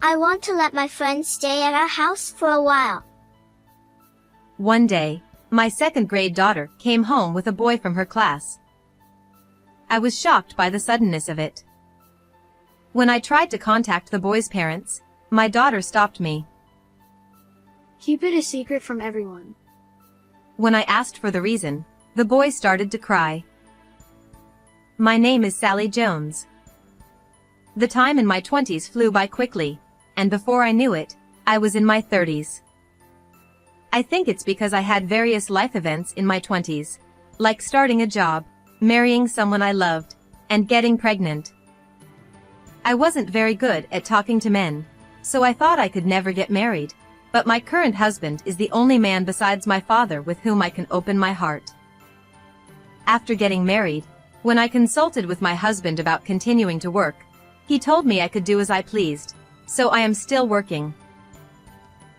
I want to let my friends stay at our house for a while. One day, my second-grade daughter came home with a boy from her class. I was shocked by the suddenness of it. When I tried to contact the boy's parents, my daughter stopped me. Keep it a secret from everyone. When I asked for the reason, the boy started to cry. My name is Sally Jones. The time in my 20s flew by quickly, and before I knew it, I was in my 30s. I think it's because I had various life events in my 20s, like starting a job, marrying someone I loved, and getting pregnant. I wasn't very good at talking to men, so I thought I could never get married, but my current husband is the only man besides my father with whom I can open my heart. After getting married, when I consulted with my husband about continuing to work, he told me I could do as I pleased, so I am still working.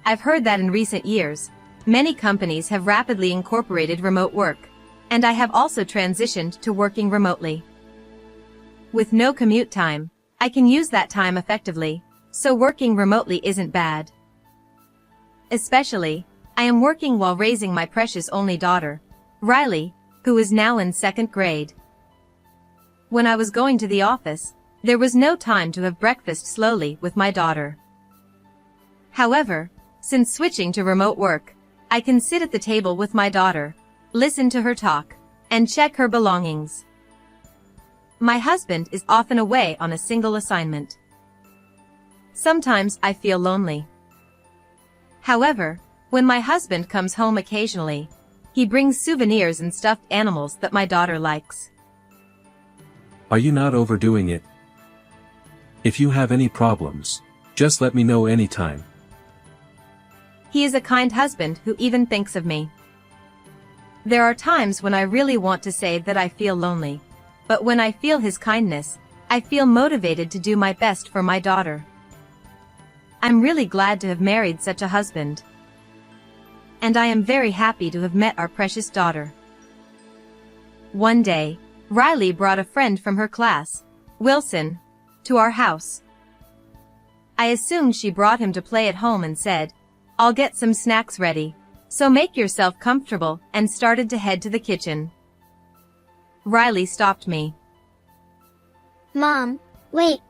I've heard that in recent years, many companies have rapidly incorporated remote work, and I have also transitioned to working remotely. With no commute time, I can use that time effectively, so working remotely isn't bad. Especially, I am working while raising my precious only daughter, Riley, who is now in 2nd grade. When I was going to the office, there was no time to have breakfast slowly with my daughter. However, since switching to remote work, I can sit at the table with my daughter, listen to her talk, and check her belongings. My husband is often away on a single assignment. Sometimes I feel lonely. However, when my husband comes home occasionally, he brings souvenirs and stuffed animals that my daughter likes. Are you not overdoing it? If you have any problems, just let me know anytime. He is a kind husband who even thinks of me. There are times when I really want to say that I feel lonely, but when I feel his kindness, I feel motivated to do my best for my daughter. I'm really glad to have married such a husband. And I am very happy to have met our precious daughter. One day, Riley brought a friend from her class, Wilson, to our house. I assumed she brought him to play at home and said, "I'll get some snacks ready, so make yourself comfortable," and started to head to the kitchen. Riley stopped me. Mom, wait.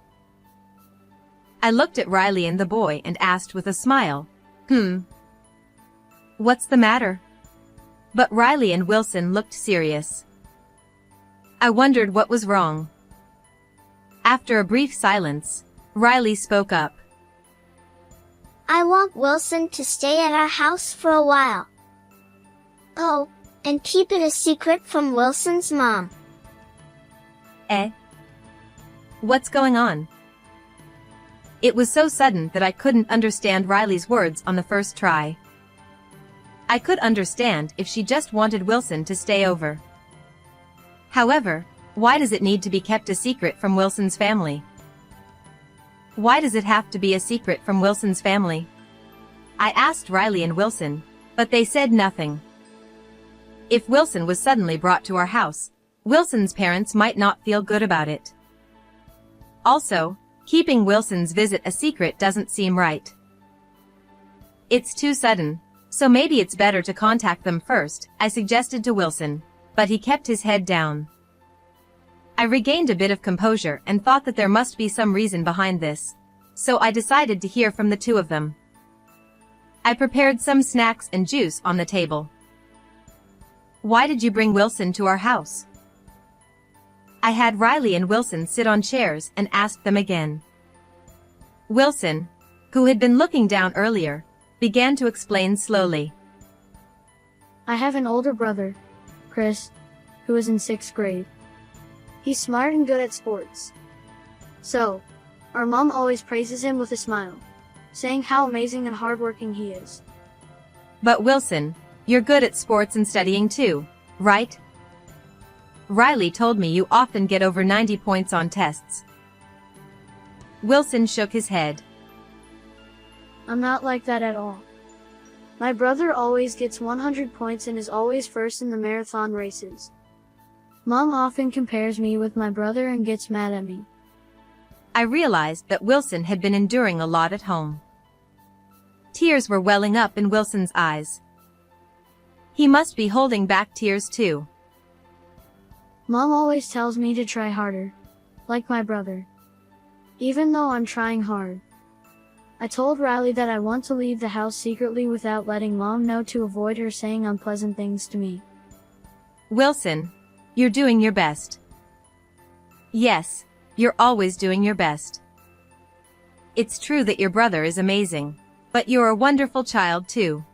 I looked at Riley and the boy and asked with a smile, "What's the matter?" But Riley and Wilson looked serious. I wondered what was wrong. After a brief silence, Riley spoke up. I want Wilson to stay at our house for a while. Oh, and keep it a secret from Wilson's mom. Eh? What's going on? It was so sudden that I couldn't understand Riley's words on the first try. I could understand if she just wanted Wilson to stay over. However, why does it need to be kept a secret from Wilson's family? Why does it have to be a secret from Wilson's family? I asked Riley and Wilson, but they said nothing. If Wilson was suddenly brought to our house, Wilson's parents might not feel good about it. Also, keeping Wilson's visit a secret doesn't seem right. It's too sudden, so maybe it's better to contact them first, I suggested to Wilson, but he kept his head down. I regained a bit of composure and thought that there must be some reason behind this, so I decided to hear from the two of them. I prepared some snacks and juice on the table. Why did you bring Wilson to our house? I had Riley and Wilson sit on chairs and asked them again. Wilson, who had been looking down earlier, began to explain slowly. I have an older brother, Chris, who is in 6th grade. He's smart and good at sports. So, our mom always praises him with a smile, saying how amazing and hardworking he is. But Wilson, you're good at sports and studying too, right? Riley told me you often get over 90 points on tests. Wilson shook his head. I'm not like that at all. My brother always gets 100 points and is always first in the marathon races. Mom often compares me with my brother and gets mad at me. I realized that Wilson had been enduring a lot at home. Tears were welling up in Wilson's eyes. He must be holding back tears too. Mom always tells me to try harder, like my brother. Even though I'm trying hard. I told Riley that I want to leave the house secretly without letting Mom know to avoid her saying unpleasant things to me. Wilson, you're doing your best. Yes, you're always doing your best. It's true that your brother is amazing, but you're a wonderful child too.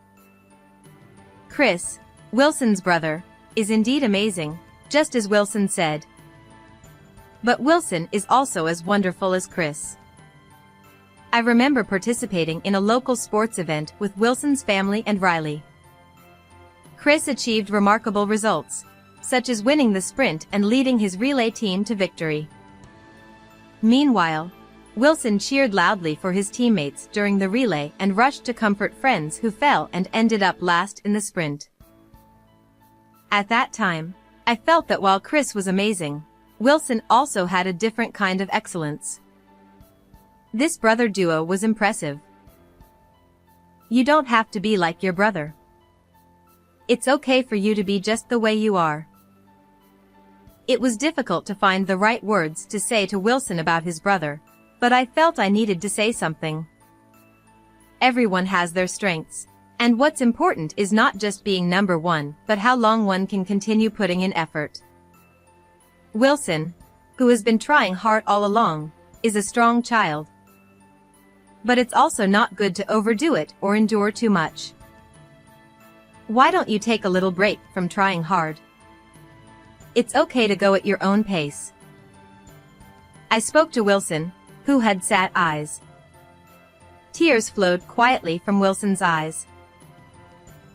Chris, Wilson's brother, is indeed amazing, just as Wilson said. But Wilson is also as wonderful as Chris. I remember participating in a local sports event with Wilson's family and Riley. Chris achieved remarkable results, such as winning the sprint and leading his relay team to victory. Meanwhile, Wilson cheered loudly for his teammates during the relay and rushed to comfort friends who fell and ended up last in the sprint. At that time, I felt that while Chris was amazing, Wilson also had a different kind of excellence. This brother duo was impressive. You don't have to be like your brother. It's okay for you to be just the way you are. It was difficult to find the right words to say to Wilson about his brother, but I felt I needed to say something. Everyone has their strengths, and what's important is not just being number one, but how long one can continue putting in effort. Wilson, who has been trying hard all along, is a strong child. But it's also not good to overdo it or endure too much. Why don't you take a little break from trying hard? It's okay to go at your own pace. I spoke to Wilson, who had sad eyes. Tears flowed quietly from Wilson's eyes.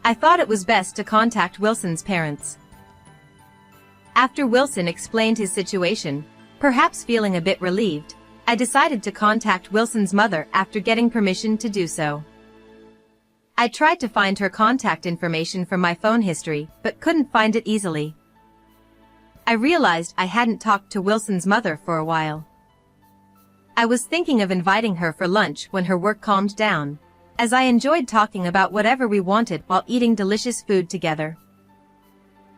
I thought it was best to contact Wilson's parents. After Wilson explained his situation, perhaps feeling a bit relieved, I decided to contact Wilson's mother after getting permission to do so. I tried to find her contact information from my phone history, but couldn't find it easily. I realized I hadn't talked to Wilson's mother for a while. I was thinking of inviting her for lunch when her work calmed down, as I enjoyed talking about whatever we wanted while eating delicious food together.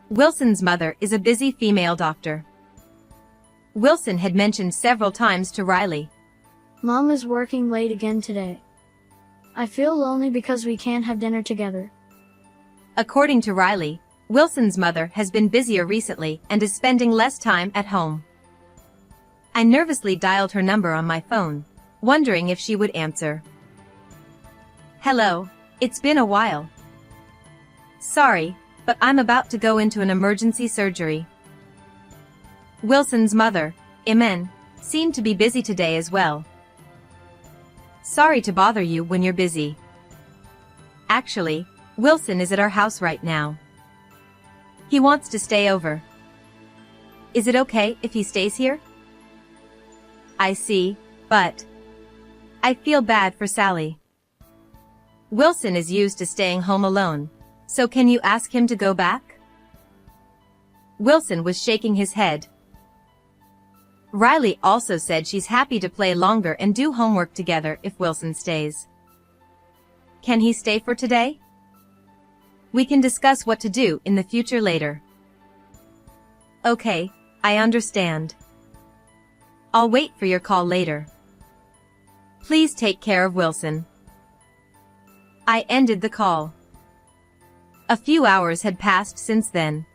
Wilson's mother is a busy female doctor. Wilson had mentioned several times to Riley. Mom is working late again today. I feel lonely because we can't have dinner together. According to Riley, Wilson's mother has been busier recently and is spending less time at home. I nervously dialed her number on my phone, wondering if she would answer. Hello, it's been a while. Sorry, but I'm about to go into an emergency surgery. Wilson's mother, Imen, seemed to be busy today as well. Sorry to bother you when you're busy. Actually, Wilson is at our house right now. He wants to stay over. Is it okay if he stays here? I see, but I feel bad for Sally. Wilson is used to staying home alone, so can you ask him to go back? Wilson was shaking his head. Riley also said she's happy to play longer and do homework together if Wilson stays. Can he stay for today? We can discuss what to do in the future later. Okay, I understand. I'll wait for your call later. Please take care of Wilson. I ended the call. A few hours had passed since then.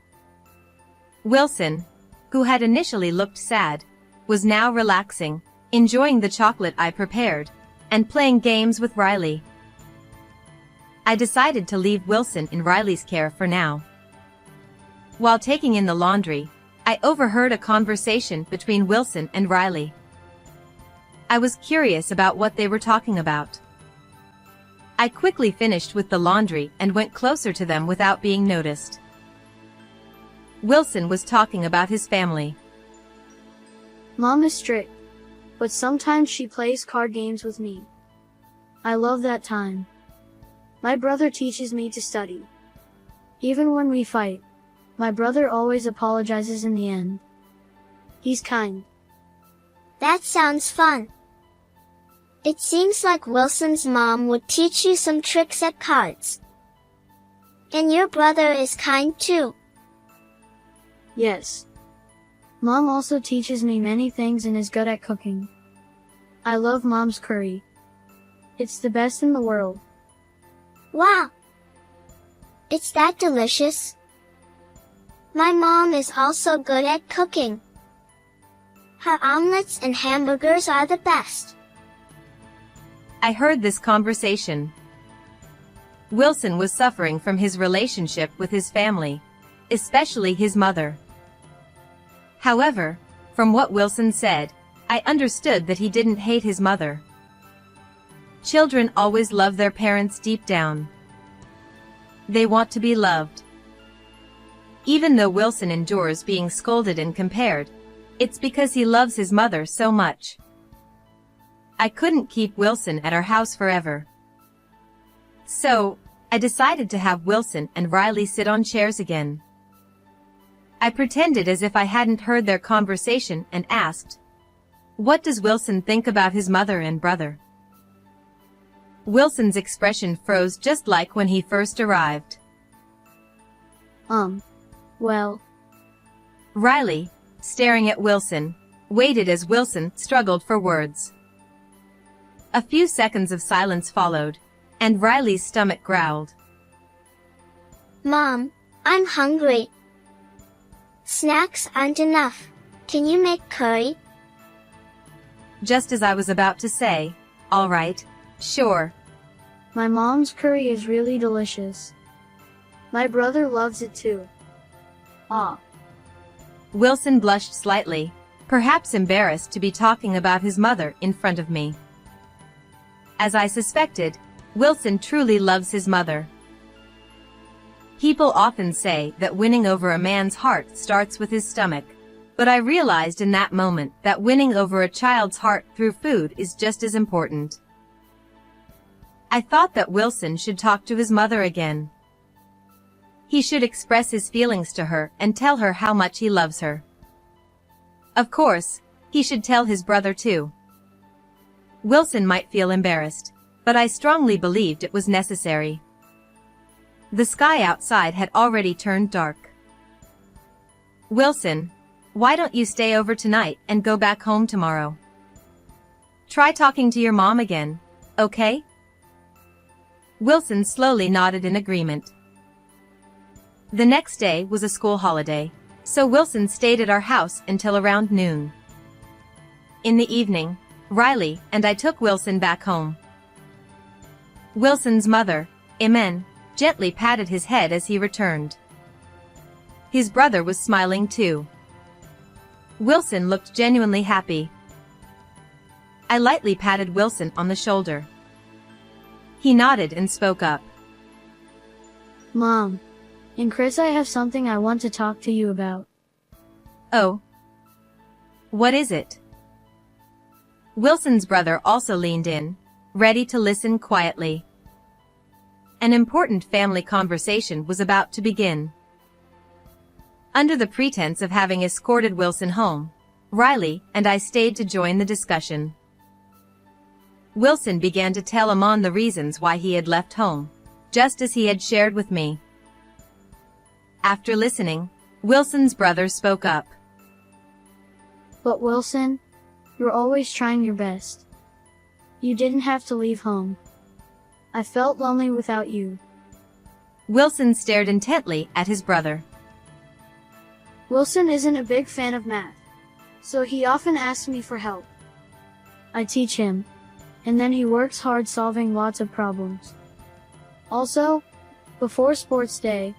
Wilson, who had initially looked sad, was now relaxing, enjoying the chocolate I prepared, and playing games with Riley. I decided to leave Wilson in Riley's care for now. While taking in the laundry, I overheard a conversation between Wilson and Riley. I was curious about what they were talking about. I quickly finished with the laundry and went closer to them without being noticed. Wilson was talking about his family. Mom is strict, but sometimes she plays card games with me. I love that time. My brother teaches me to study. Even when we fight, my brother always apologizes in the end. He's kind. That sounds fun. It seems like Wilson's mom would teach you some tricks at cards. And your brother is kind too. Yes. Mom also teaches me many things and is good at cooking. I love Mom's curry. It's the best in the world. Wow! It's that delicious. My mom is also good at cooking. Her omelets and hamburgers are the best. I heard this conversation. Wilson was suffering from his relationship with his family, especially his mother. However, from what Wilson said, I understood that he didn't hate his mother. Children always love their parents deep down. They want to be loved. Even though Wilson endures being scolded and compared, it's because he loves his mother so much. I couldn't keep Wilson at our house forever. So, I decided to have Wilson and Riley sit on chairs again. I pretended as if I hadn't heard their conversation and asked, "What does Wilson think about his mother and brother?" Wilson's expression froze just like when he first arrived. Well. Riley, staring at Wilson, waited as Wilson struggled for words. A few seconds of silence followed, and Riley's stomach growled. Mom, I'm hungry. Snacks aren't enough. Can you make curry? Just as I was about to say, "All right, sure." My mom's curry is really delicious. My brother loves it too. Ah. Wilson blushed slightly, perhaps embarrassed to be talking about his mother in front of me. As I suspected, Wilson truly loves his mother. People often say that winning over a man's heart starts with his stomach, but I realized in that moment that winning over a child's heart through food is just as important. I thought that Wilson should talk to his mother again. He should express his feelings to her and tell her how much he loves her. Of course, he should tell his brother too. Wilson might feel embarrassed, but I strongly believed it was necessary. The sky outside had already turned dark. "Wilson, why don't you stay over tonight and go back home tomorrow? Try talking to your mom again, okay?" Wilson slowly nodded in agreement. The next day was a school holiday, so Wilson stayed at our house until around noon. In the evening, Riley and I took Wilson back home. Wilson's mother, Imen, gently patted his head as he returned. His brother was smiling too. Wilson looked genuinely happy. I lightly patted Wilson on the shoulder. He nodded and spoke up. Mom. And Chris, I have something I want to talk to you about. "Oh? What is it?" Wilson's brother also leaned in, ready to listen quietly. An important family conversation was about to begin. Under the pretense of having escorted Wilson home, Riley and I stayed to join the discussion. Wilson began to tell Amon the reasons why he had left home, just as he had shared with me. After listening, Wilson's brother spoke up. But Wilson, you're always trying your best. You didn't have to leave home. I felt lonely without you. Wilson stared intently at his brother. Wilson isn't a big fan of math, so he often asks me for help. I teach him, and then he works hard solving lots of problems. Also, before sports day,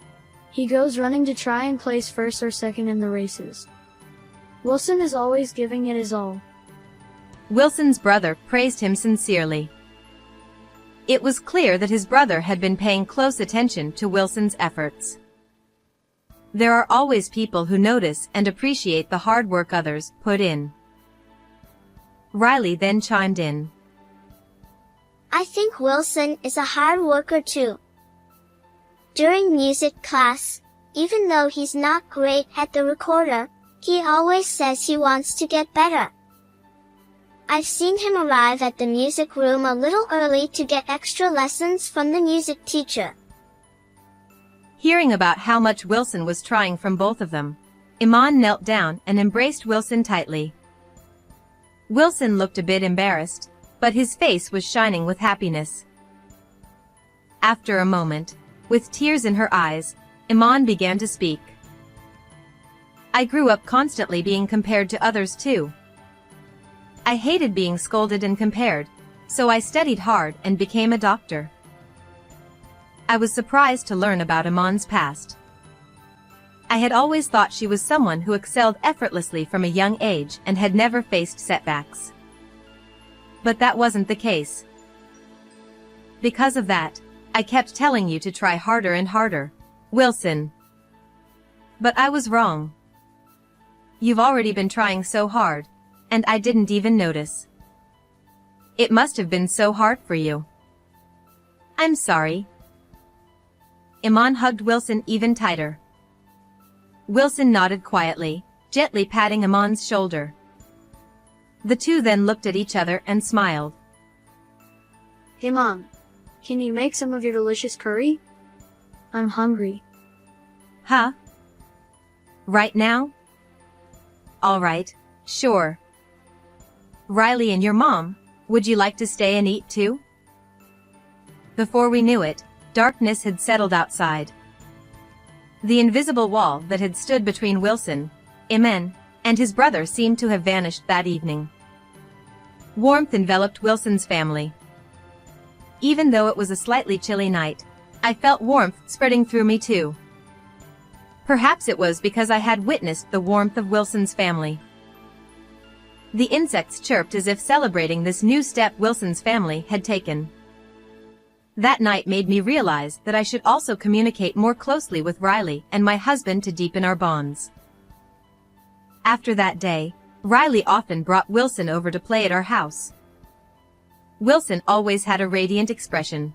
he goes running to try and place first or second in the races. Wilson is always giving it his all. Wilson's brother praised him sincerely. It was clear that his brother had been paying close attention to Wilson's efforts. There are always people who notice and appreciate the hard work others put in. Riley then chimed in. I think Wilson is a hard worker too. During music class, even though he's not great at the recorder, he always says he wants to get better. I've seen him arrive at the music room a little early to get extra lessons from the music teacher. Hearing about how much Wilson was trying from both of them, Iman knelt down and embraced Wilson tightly. Wilson looked a bit embarrassed, but his face was shining with happiness. After a moment, with tears in her eyes, Iman began to speak. I grew up constantly being compared to others too. I hated being scolded and compared, so I studied hard and became a doctor. I was surprised to learn about Iman's past. I had always thought she was someone who excelled effortlessly from a young age and had never faced setbacks. But that wasn't the case. Because of that, I kept telling you to try harder and harder, Wilson. But I was wrong. You've already been trying so hard, and I didn't even notice. It must have been so hard for you. I'm sorry. Iman hugged Wilson even tighter. Wilson nodded quietly, gently patting Iman's shoulder. The two then looked at each other and smiled. Hey Mom, can you make some of your delicious curry? I'm hungry. Huh? Right now? All right, sure. Riley and your mom, would you like to stay and eat too? Before we knew it, darkness had settled outside. The invisible wall that had stood between Wilson, Iman, and his brother seemed to have vanished that evening. Warmth enveloped Wilson's family. Even though it was a slightly chilly night, I felt warmth spreading through me too. Perhaps it was because I had witnessed the warmth of Wilson's family. The insects chirped as if celebrating this new step Wilson's family had taken. That night made me realize that I should also communicate more closely with Riley and my husband to deepen our bonds. After that day, Riley often brought Wilson over to play at our house. Wilson always had a radiant expression.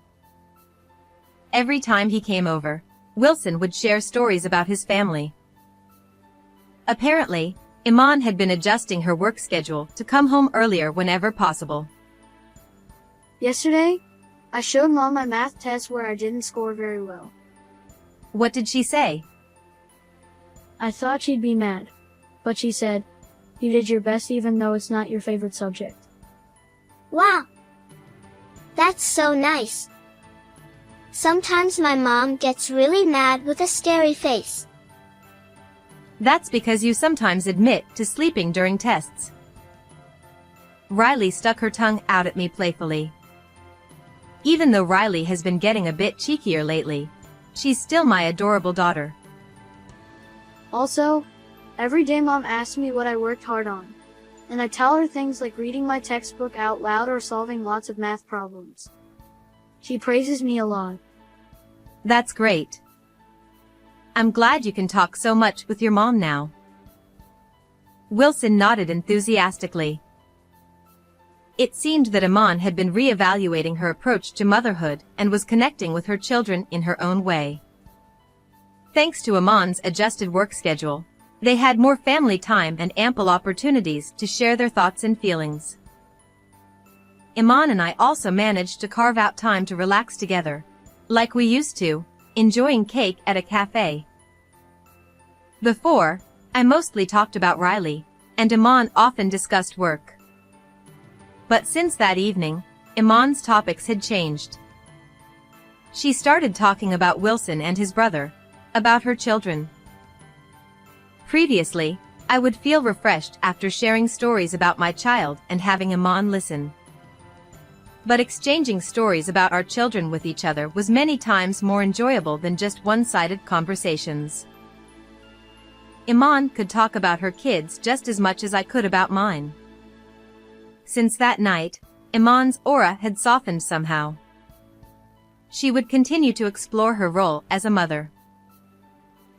Every time he came over, Wilson would share stories about his family. Apparently, Iman had been adjusting her work schedule to come home earlier whenever possible. Yesterday, I showed Mom my math test where I didn't score very well. What did she say? I thought she'd be mad, but she said, "You did your best even though it's not your favorite subject." Wow! That's so nice. Sometimes my mom gets really mad with a scary face. That's because you sometimes admit to sleeping during tests. Riley stuck her tongue out at me playfully. Even though Riley has been getting a bit cheekier lately, she's still my adorable daughter. Also, every day Mom asks me what I worked hard on, and I tell her things like reading my textbook out loud or solving lots of math problems. She praises me a lot. That's great. I'm glad you can talk so much with your mom now. Wilson nodded enthusiastically. It seemed that Iman had been re-evaluating her approach to motherhood and was connecting with her children in her own way. Thanks to Iman's adjusted work schedule, they had more family time and ample opportunities to share their thoughts and feelings. Iman and I also managed to carve out time to relax together, like we used to, enjoying cake at a cafe. Before, I mostly talked about Riley, and Iman often discussed work. But since that evening, Iman's topics had changed. She started talking about Wilson and his brother, about her children. Previously, I would feel refreshed after sharing stories about my child and having Iman listen. But exchanging stories about our children with each other was many times more enjoyable than just one-sided conversations. Iman could talk about her kids just as much as I could about mine. Since that night, Iman's aura had softened somehow. She would continue to explore her role as a mother.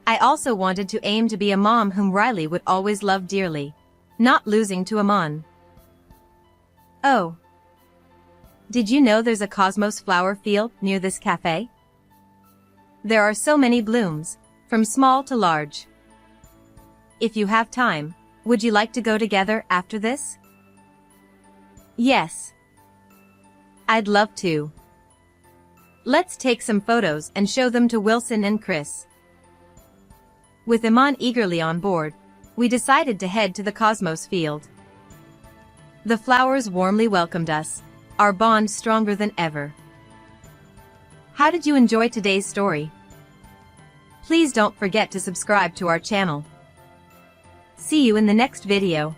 I also wanted to aim to be a mom whom Riley would always love dearly, not losing to Iman. Oh. Did you know there's a cosmos flower field near this cafe? There are so many blooms, from small to large. If you have time, would you like to go together after this? Yes. I'd love to. Let's take some photos and show them to Wilson and Chris. With Iman eagerly on board, we decided to head to the Cosmos field. The flowers warmly welcomed us, our bond stronger than ever. How did you enjoy today's story? Please don't forget to subscribe to our channel. See you in the next video.